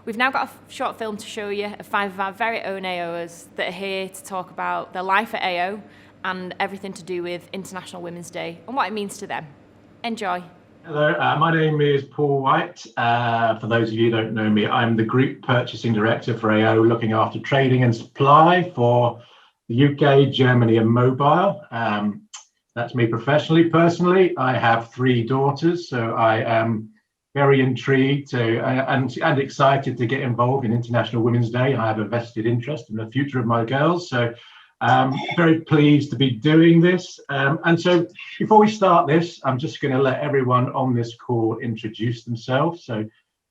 We've now got a short film to show you of 5 of our very own AOers that are here to talk about their life at AO and everything to do with International Women's Day and what it means to them. Enjoy. Hello, my name is Paul White. For those of you who don't know me, I'm the Group Purchasing Director for AO, looking after trading and supply for the UK, Germany and mobile. That's me professionally. Personally, I have 3 daughters, so I am very intrigued and excited to get involved in International Women's Day. I have a vested interest in the future of my girls, so very pleased to be doing this. And so before we start this, I'm just going to let everyone on this call introduce themselves. So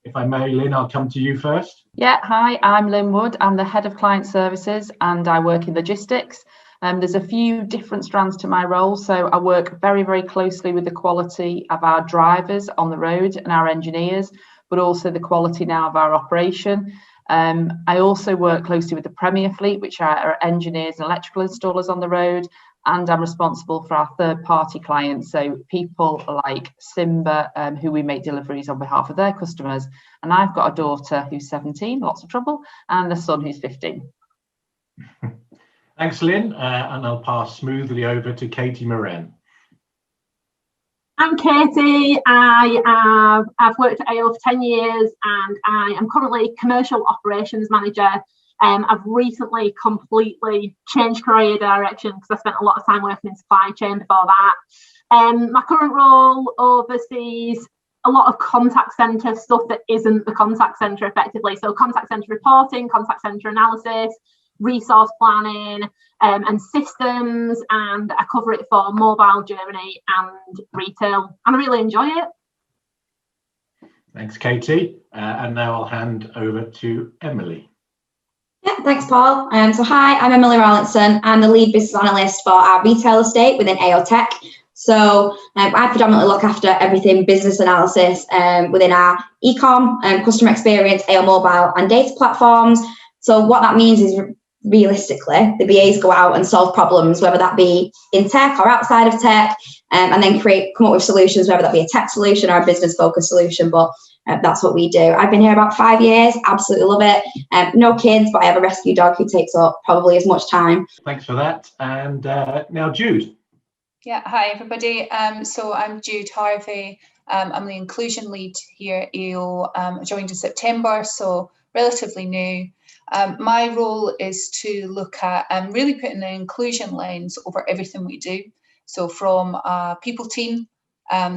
if I may, Lynn, I'll come to you first. Yeah, hi, I'm Lynn Wood. I'm the Head of Client Services and I work in logistics. There's a few different strands to my role. So I work very, very closely with the quality of our drivers on the road and our engineers, but also the quality now of our operation. I also work closely with the Premier Fleet, which are our engineers and electrical installers on the road, and I'm responsible for our third-party clients, so people like Simba, who we make deliveries on behalf of their customers. And I've got a daughter who's 17, lots of trouble, and a son who's 15. Thanks, Lynn, and I'll pass smoothly over to Katie Moran. I'm Katie. I've worked at AO for 10 years and I am currently Commercial Operations Manager. I've recently completely changed career direction because I spent a lot of time working in supply chain before that. My current role oversees a lot of contact centre stuff that isn't the contact centre effectively. So contact centre reporting, contact centre analysis, resource planning and systems, and I cover it for mobile, Germany and retail, and I really enjoy it. Thanks, Katie. And now I'll hand over to Emily. Yeah, thanks, Paul. So hi, I'm Emily Rawlinson. I'm the lead business analyst for our retail estate within AO Tech. So I predominantly look after everything business analysis within our e-com, customer experience, AO mobile and data platforms. So what that means is realistically, the BAs go out and solve problems, whether that be in tech or outside of tech, and then come up with solutions, whether that be a tech solution or a business-focused solution. But that's what we do. I've been here about 5 years, absolutely love it. No kids, but I have a rescue dog who takes up probably as much time. Thanks for that. And now Jude. Yeah, hi everybody. So I'm Jude Harvey. I'm the inclusion lead here at AO. I joined in September, so relatively new. My role is to look at really putting an inclusion lens over everything we do. So from a people team,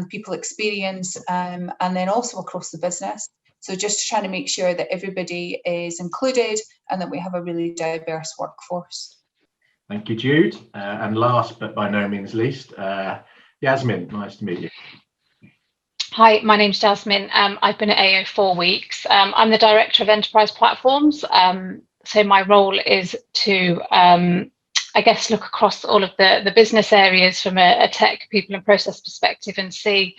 people experience, and then also across the business. So just trying to make sure that everybody is included and that we have a really diverse workforce. Thank you, Jude. And last but by no means least, Yasmin, nice to meet you. Hi, my name's Jasmine. I've been at AO 4 weeks. I'm the Director of Enterprise Platforms. So my role is to, I guess, look across all of the business areas from a tech, people and process perspective and see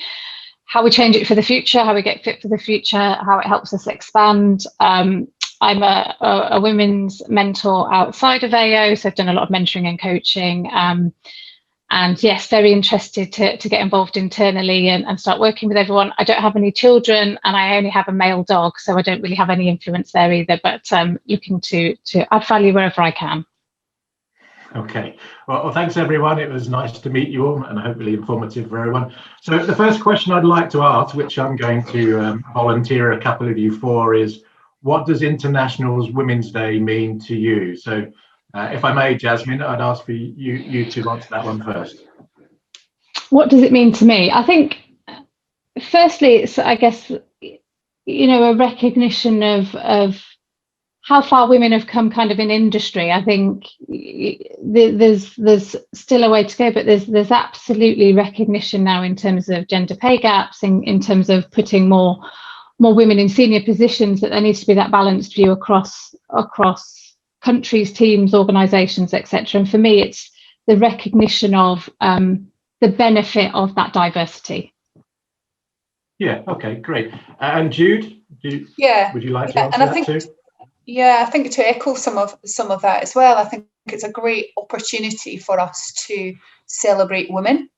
how we change it for the future, how we get fit for the future, how it helps us expand. I'm a women's mentor outside of AO, so I've done a lot of mentoring and coaching. And yes, very interested to get involved internally and start working with everyone. I don't have any children and I only have a male dog, so I don't really have any influence there either, but looking to add value wherever I can. Okay, well, thanks everyone. It was nice to meet you all and hopefully informative for everyone. So the first question I'd like to ask, which I'm going to volunteer a couple of you for, is what does International Women's Day mean to you? So if I may, Jasmine, I'd ask for you to answer that one first. What does it mean to me? I think, firstly, it's, I guess, a recognition of how far women have come kind of in industry. I think there's still a way to go, but there's absolutely recognition now in terms of gender pay gaps, in terms of putting more women in senior positions, that there needs to be that balanced view across countries, teams, organisations, etc. And for me, it's the recognition of the benefit of that diversity. Yeah. Okay. Great. And Jude, would you like to answer that too? Yeah, I think to echo some of that as well. I think it's a great opportunity for us to celebrate women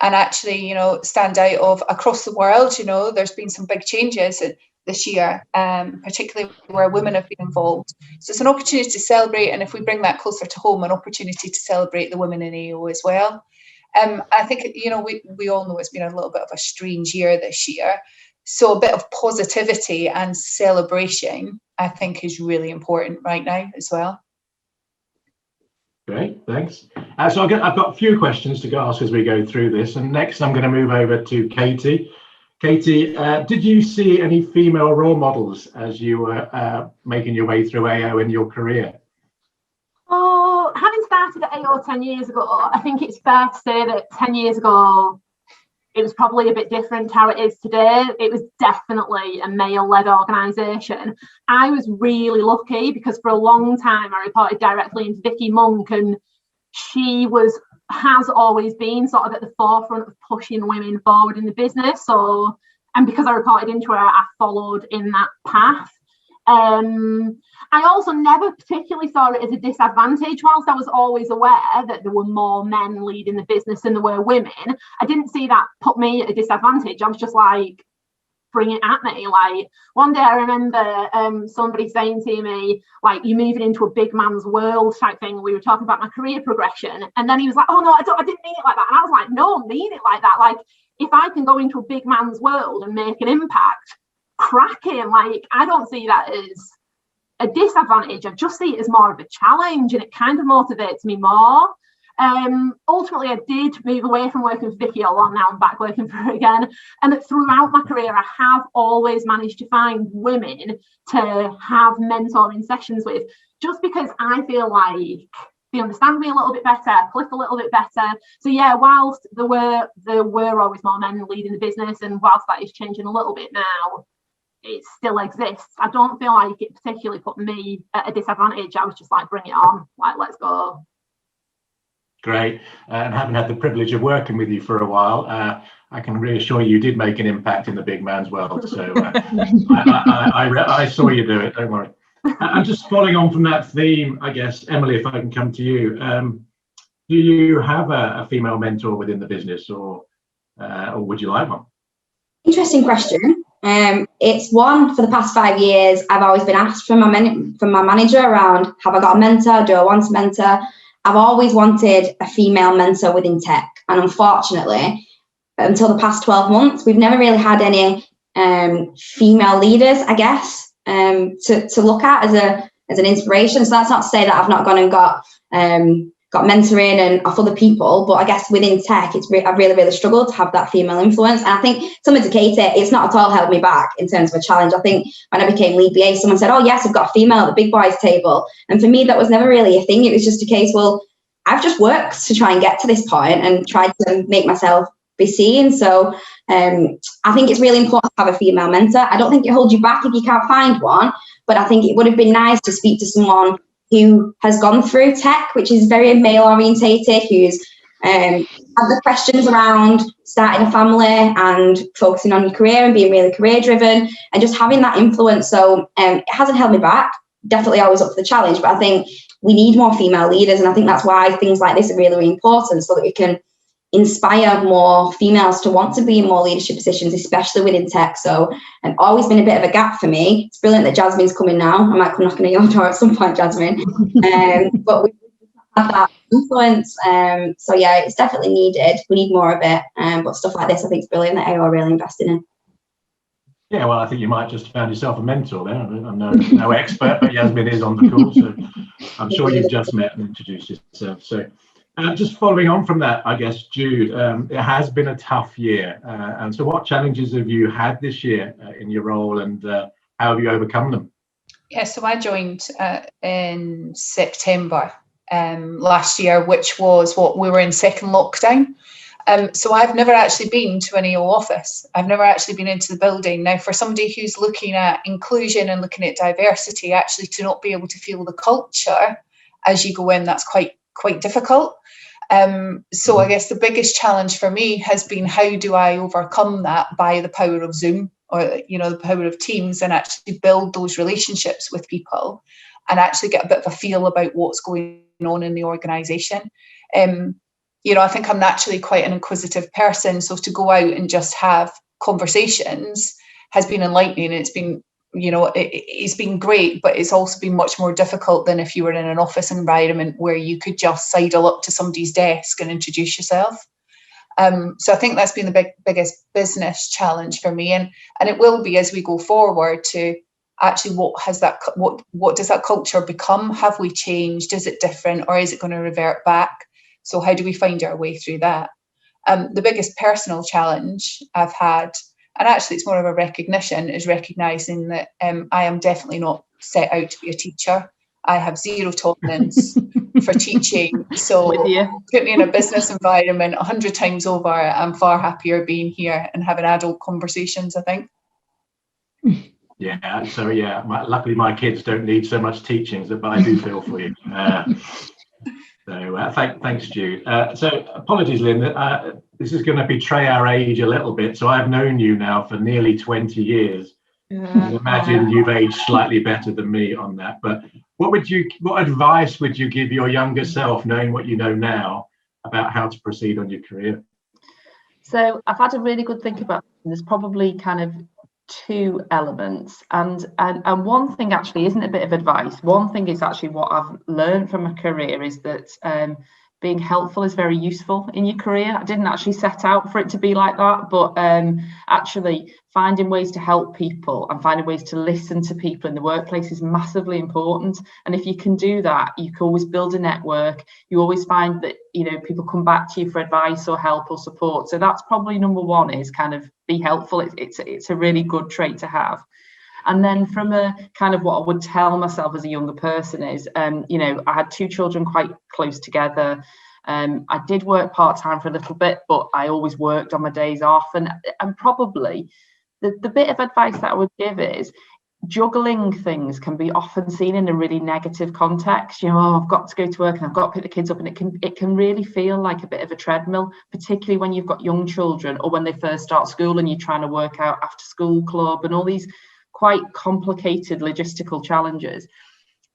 and actually, stand out of across the world. There's been some big changes. this year, particularly where women have been involved. So it's an opportunity to celebrate, and if we bring that closer to home, an opportunity to celebrate the women in AO as well. I think, we all know it's been a little bit of a strange year this year. So a bit of positivity and celebration, I think, is really important right now as well. Great, thanks. So I've got a few questions to ask as we go through this. And next, I'm going to move over to Katie. Katie, did you see any female role models as you were making your way through AO in your career? Oh, having started at AO 10 years ago, I think it's fair to say that 10 years ago, it was probably a bit different to how it is today. It was definitely a male-led organisation. I was really lucky because for a long time I reported directly into Vicky Monk, and she has always been sort of at the forefront of pushing women forward in the business. And because I reported into her, I followed in that path. I also never particularly saw it as a disadvantage. Whilst I was always aware that there were more men leading the business than there were women, I didn't see that put me at a disadvantage. I was just like, bring it at me. Like, one day I remember somebody saying to me, like, you're moving into a big man's world type thing. We were talking about my career progression, and then he was like, oh no, I didn't mean it like that. And I was like, no, I mean it like that. Like, if I can go into a big man's world and make an impact, cracking. Like, I don't see that as a disadvantage. I just see it as more of a challenge, and it kind of motivates me more. Ultimately, I did move away from working for Vicky a lot. Now I'm back working for her again. And throughout my career, I have always managed to find women to have mentoring sessions with, just because I feel like they understand me a little bit better, click a little bit better. So yeah, whilst there were always more men leading the business, and whilst that is changing a little bit now, it still exists. I don't feel like it particularly put me at a disadvantage. I was just like, bring it on, like, let's go. Great. And having had the privilege of working with you for a while, I can reassure you did make an impact in the big man's world. So I saw you do it, don't worry. And just following on from that theme, I guess, Emily, if I can come to you, do you have a female mentor within the business, or would you like one? Interesting question. It's one for the past 5 years. I've always been asked from my manager around, have I got a mentor? Do I want a mentor? I've always wanted a female mentor within tech, and unfortunately, until the past 12 months, we've never really had any female leaders, I guess, to look at as an inspiration. So that's not to say that I've not gone and got mentoring and off other people, but I guess within tech, I've really struggled to have that female influence. And I think, similar to Katie, it's not at all held me back in terms of a challenge. I think when I became lead BA, someone said, oh yes, I've got a female at the big boys table. And for me, that was never really a thing. It was just a case, well, I've just worked to try and get to this point and tried to make myself be seen. So I think it's really important to have a female mentor. I don't think it holds you back if you can't find one, but I think it would have been nice to speak to someone who has gone through tech, which is very male orientated, who's had the questions around starting a family and focusing on your career and being really career driven and just having that influence. So it hasn't held me back, definitely always up for the challenge, but I think we need more female leaders. And I think that's why things like this are really, really important, so that we can inspire more females to want to be in more leadership positions, especially within tech. So always been a bit of a gap for me. It's brilliant that Jasmine's coming now. I might come knocking at your door at some point, Jasmine. But we have that influence. So yeah, it's definitely needed. We need more of it. But stuff like this, I think, is brilliant that AO are really investing in. Yeah, well, I think you might just have found yourself a mentor there. I'm no expert, but Jasmine is on the call, so I'm sure you've just met and introduced yourself. So just following on from that, I guess, Jude, it has been a tough year. And so what challenges have you had this year in your role, and how have you overcome them? Yeah, so I joined in September last year, which was what we were in second lockdown. So I've never actually been to an AO office. I've never actually been into the building. Now, for somebody who's looking at inclusion and looking at diversity, actually to not be able to feel the culture as you go in, that's quite difficult. So I guess the biggest challenge for me has been, how do I overcome that by the power of Zoom, or the power of Teams, and actually build those relationships with people and actually get a bit of a feel about what's going on in the organisation. I think I'm naturally quite an inquisitive person, so to go out and just have conversations has been enlightening, and it's been, you know, it's been great, but it's also been much more difficult than if you were in an office environment where you could just sidle up to somebody's desk and introduce yourself. So I think that's been the biggest business challenge for me, and it will be as we go forward, to actually what does that culture become? Have we changed? Is it different, or is it going to revert back? So how do we find our way through that? The biggest personal challenge I've had, and actually it's more of a recognition, is recognizing that I am definitely not set out to be a teacher. I have zero tolerance for teaching. So put me in a business environment 100 times over, I'm far happier being here and having adult conversations, I think. Yeah, so yeah, luckily my kids don't need so much teaching, but I do feel for you. Thanks, Jude. So apologies, Lynn, this is going to betray our age a little bit. So I've known you now for nearly 20 years. I imagine you've aged slightly better than me on that. But what advice would you give your younger self, knowing what you know now, about how to proceed on your career? So I've had a really good think about it. There's probably kind of two elements, and one thing actually isn't a bit of advice. One thing is actually what I've learned from a career is that being helpful is very useful in your career. I didn't actually set out for it to be like that, but actually finding ways to help people and finding ways to listen to people in the workplace is massively important. And if you can do that, you can always build a network. You always find that, you know, people come back to you for advice or help or support. So that's probably number one, is kind of be helpful. It's a really good trait to have. And then from a kind of what I would tell myself as a younger person is, you know, I had two children quite close together. I did work part-time for a little bit, but I always worked on my days off. And probably the bit of advice that I would give is juggling things can be often seen in a really negative context. You know, oh, I've got to go to work and I've got to pick the kids up, and it can really feel like a bit of a treadmill, particularly when you've got young children or when they first start school and you're trying to work out after school club and all these quite complicated logistical challenges.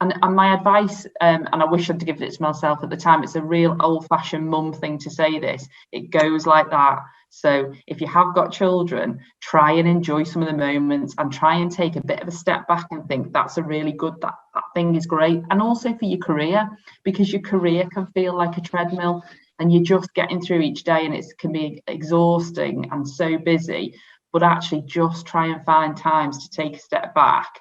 And my advice, and I wish I'd given it to myself at the time, it's a real old-fashioned mum thing to say this, it goes like that. So if you have got children, try and enjoy some of the moments and try and take a bit of a step back and think that's a really good, that thing is great. And also for your career, because your career can feel like a treadmill and you're just getting through each day and it can be exhausting and so busy. But actually just try and find times to take a step back.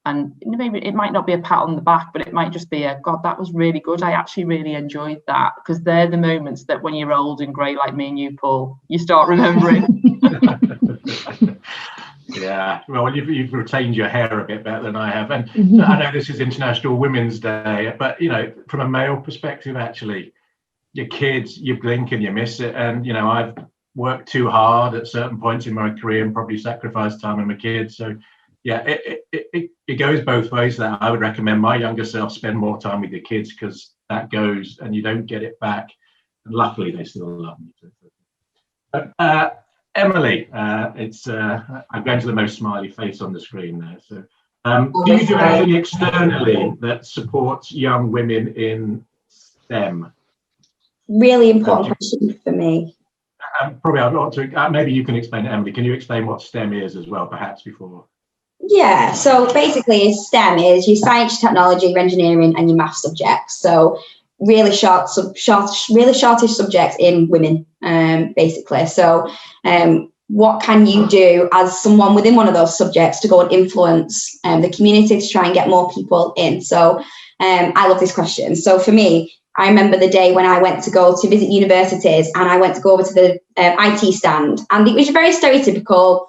And maybe it might not be a pat on the back, but it might just be a, God, that was really good. I actually really enjoyed that. Because they're the moments that when you're old and grey like me and you, Paul, you start remembering. Yeah, well, you've retained your hair a bit better than I have. And I know this is International Women's Day, but, you know, from a male perspective, actually, your kids, you blink and you miss it. And, you know, I've worked too hard at certain points in my career and probably sacrificed time with my kids. So yeah, it goes both ways. That I would recommend my younger self spend more time with your kids, because that goes and you don't get it back. And luckily they still love me. But Emily, I'm going to the most smiley face on the screen there. So do you do anything externally that supports young women in STEM? Really important question for me. Probably I'd like to, maybe you can explain it, Emily. Can you explain what STEM is as well, perhaps, before? Yeah, so basically STEM is your science, technology, your engineering and your math subjects. So really really shortish subjects in women, basically. So what can you do as someone within one of those subjects to go and influence the community to try and get more people in? So I love this question. So for me, I remember the day when I went to go to visit universities and I went to go over to the IT stand, and it was very stereotypical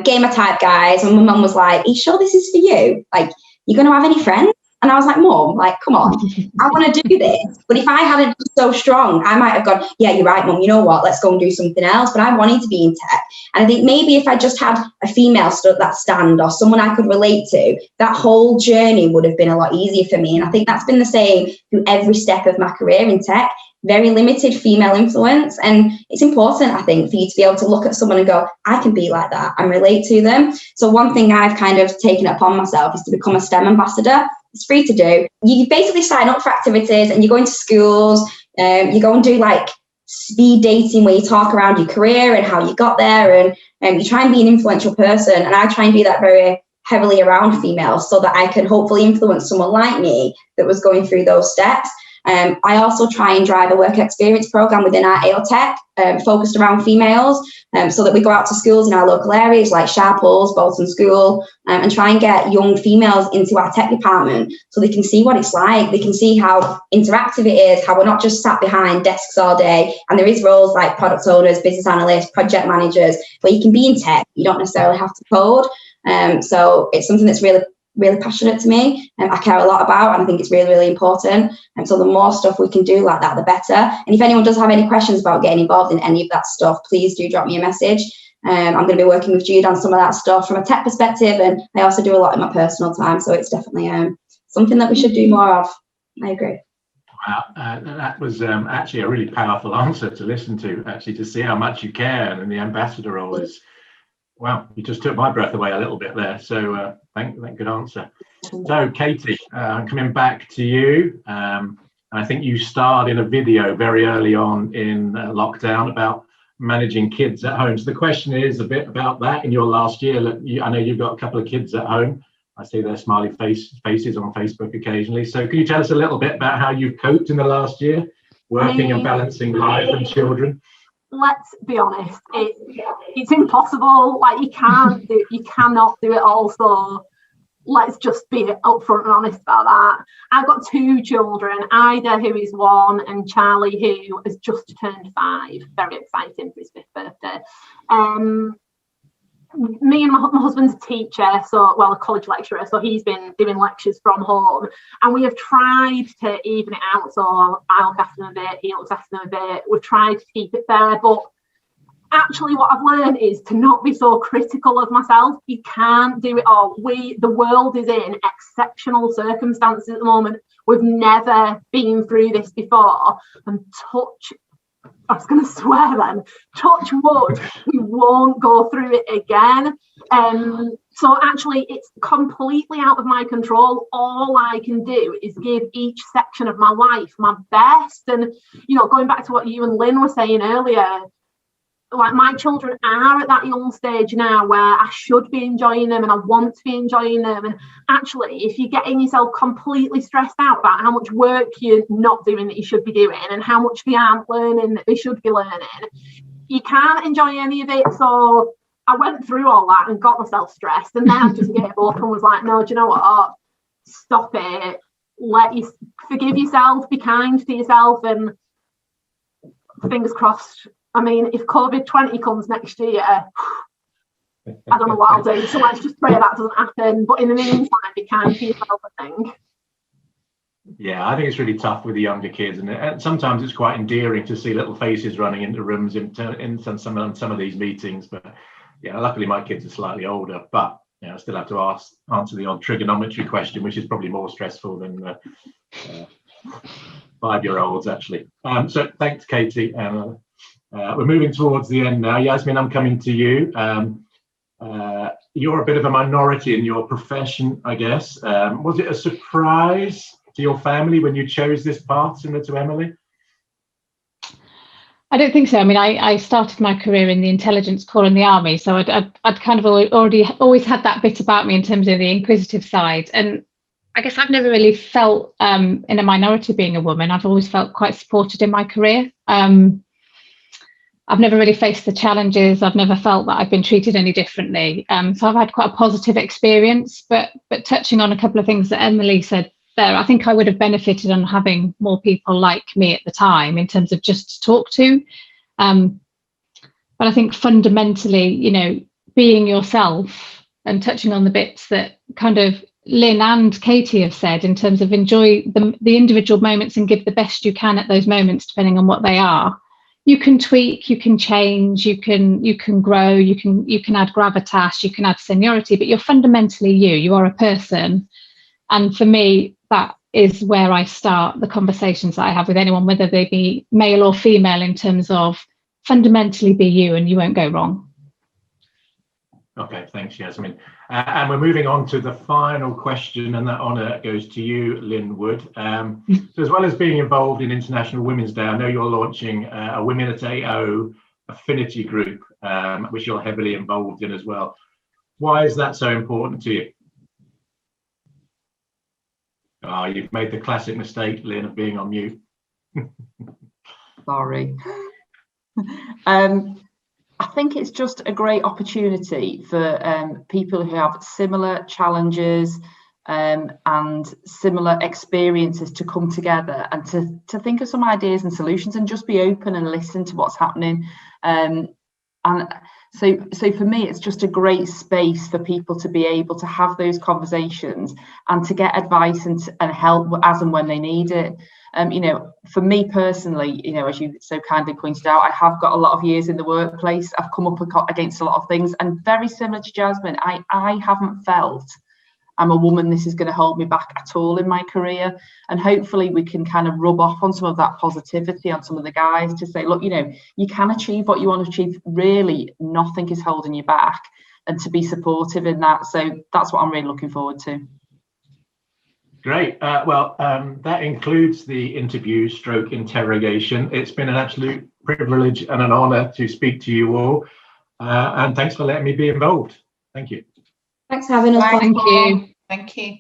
gamer type guys, and my mum was like, are you sure this is for you? Like, you going to have any friends? And I was like, Mum, like, come on, I want to do this. But if I hadn't been so strong, I might have gone, yeah, you're right, Mum, you know what, let's go and do something else. But I wanted to be in tech. And I think maybe if I just had a female stood at that stand or someone I could relate to, that whole journey would have been a lot easier for me. And I think that's been the same through every step of my career in tech. Very limited female influence. And it's important, I think, for you to be able to look at someone and go, I can be like that and relate to them. So one thing I've kind of taken upon myself is to become a STEM ambassador. It's free to do. You basically sign up for activities and you go into schools, you go and do like speed dating where you talk around your career and how you got there, and you try and be an influential person. And I try and do that very heavily around females so that I can hopefully influence someone like me that was going through those steps. I also try and drive a work experience program within our AO Tech, focused around females, so that we go out to schools in our local areas like Sharples, Bolton School, and try and get young females into our tech department so they can see what it's like. They can see how interactive it is, how we're not just sat behind desks all day. And there is roles like product owners, business analysts, project managers, where you can be in tech. You don't necessarily have to code. So it's something that's really passionate to me, and I care a lot about, and I think it's really important. And so the more stuff we can do like that, the better. And if anyone does have any questions about getting involved in any of that stuff, please do drop me a message. I'm going to be working with Jude on some of that stuff from a tech perspective, and I also do a lot in my personal time, so it's definitely something that we should do more of. I agree. Wow, that was actually a really powerful answer to listen to, actually, to see how much you care. And the ambassador role is, wow, you just took my breath away a little bit there. So good answer. So Katie, coming back to you. I think you starred in a video very early on in lockdown about managing kids at home. So the question is a bit about that in your last year. I know you've got a couple of kids at home. I see their smiley faces on Facebook occasionally. So can you tell us a little bit about how you've coped in the last year, working and balancing life and children? Let's be honest, it's impossible. Like, you cannot do it all. So let's just be upfront and honest about that. I've got two children, Ida, who is 1, and Charlie, who has just turned 5. Very exciting for his 5th birthday. Me and my husband's a teacher, a college lecturer, so he's been doing lectures from home, and we have tried to even it out. So I look after him a bit, he looks after him a bit. We've tried to keep it fair, but actually what I've learned is to not be so critical of myself. You can't do it all. The world is in exceptional circumstances at the moment. We've never been through this before, and I was going to swear then, touch wood, we won't go through it again. So actually, it's completely out of my control. All I can do is give each section of my life my best. And, going back to what you and Lynn were saying earlier, like, my children are at that young stage now where I should be enjoying them and I want to be enjoying them. And actually, if you're getting yourself completely stressed out about how much work you're not doing that you should be doing and how much they aren't learning that they should be learning, you can't enjoy any of it. So I went through all that and got myself stressed, and then I just gave up and was like, no, do you know what? Stop it. Forgive yourself, be kind to yourself, and fingers crossed. I mean, if COVID-20 comes next year, I don't know what I'll do. So let's just pray that doesn't happen. But in the meantime, be kind to yourself, I think. Yeah, I think it's really tough with the younger kids, and sometimes it's quite endearing to see little faces running into rooms in some of these meetings. But yeah, luckily my kids are slightly older, but I still have to answer the odd trigonometry question, which is probably more stressful than 5-year-olds actually. So thanks, Katie. We're moving towards the end now. Yasmin, I'm coming to you. You're a bit of a minority in your profession, I guess. Was it a surprise to your family when you chose this path, similar to Emily? I don't think so. I mean, I started my career in the intelligence corps in the army, so I'd kind of always had that bit about me in terms of the inquisitive side. And I guess I've never really felt in a minority being a woman. I've always felt quite supported in my career. I've never really faced the challenges. I've never felt that I've been treated any differently. So I've had quite a positive experience. But touching on a couple of things that Emily said there, I think I would have benefited on having more people like me at the time in terms of just to talk to. But I think fundamentally, being yourself and touching on the bits that kind of Lynn and Katie have said in terms of enjoy the individual moments and give the best you can at those moments, depending on what they are. You can tweak, you can change, you can grow, you can add gravitas, you can add seniority, but you're fundamentally you are a person. And for me, that is where I start the conversations that I have with anyone, whether they be male or female, in terms of fundamentally be you and you won't go wrong. Okay, thanks, Yasmin. And we're moving on to the final question, and that honour goes to you, Lynn Wood. So as well as being involved in International Women's Day, I know you're launching a Women at AO affinity group, which you're heavily involved in as well. Why is that so important to you? Oh, you've made the classic mistake, Lynn, of being on mute. Sorry. I think it's just a great opportunity for people who have similar challenges and similar experiences to come together and to think of some ideas and solutions and just be open and listen to what's happening. And so for me, it's just a great space for people to be able to have those conversations and to get advice and help as and when they need it. You know, for me personally, you know, as you so kindly pointed out, I have got a lot of years in the workplace. I've come up against a lot of things, and very similar to Jasmine, I haven't felt I'm a woman, this is going to hold me back at all in my career. And hopefully we can kind of rub off on some of that positivity on some of the guys to say, look, you know, you can achieve what you want to achieve. Really, nothing is holding you back, and to be supportive in that. So that's what I'm really looking forward to. Great. That includes the interview / interrogation. It's been an absolute privilege and an honour to speak to you all. And thanks for letting me be involved. Thank you. Thanks for having us. Thank you. Thank you.